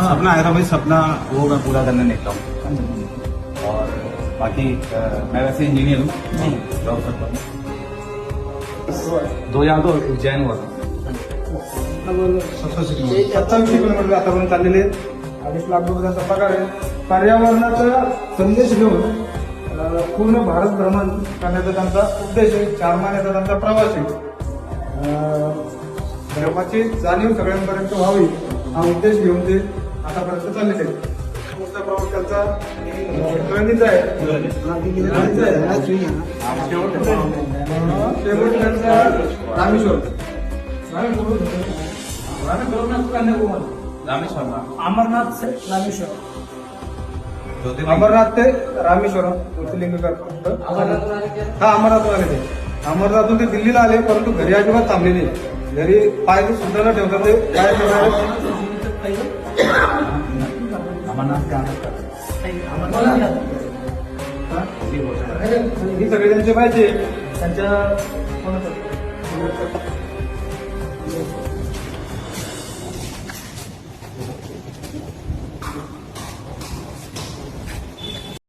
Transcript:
सपना है था भाई, सपना वो मैं पूरा करने निकला हूँ। और बाकी मैं वैसे इंजीनियर हूँ, जॉब करता हूँ। 2002 उज्जैन हुआ था। 27 किलोमीटर आतापर्यंत चाललेले 2.5 लाख रुपये त्यांचा पगार आहे. पर्यावरणाचा संदेश घेऊन पूर्ण भारत भ्रमण करण्याचा त्यांचा उद्देश आहे. 4 महिन्याचा त्यांचा प्रवास आहे. धर्माची जाणीव सगळ्यांपर्यंत व्हावी हा उद्देश घेऊन ते आतापर्यंत चाललेले आहेत. पुढचा प्रवास त्यांचा ट्रेनिंगचा आहे. शेवट त्यांचा रामेश्वर. रामेश्वर अमरनाथ से रामेश्वर. अमरनाथ ते रामेश्वरम ज्योतिर्लिंग करतो. हा अमरनाथून आले ते. अमरनाथून ते दिल्लीला आले, परंतु घरी अजिबात थांबले नाही. घरी पाय सुद्धा न ठेवता ते काय करणार अमरनाथ का ही सगळे त्यांचे पाहिजे त्यांच्या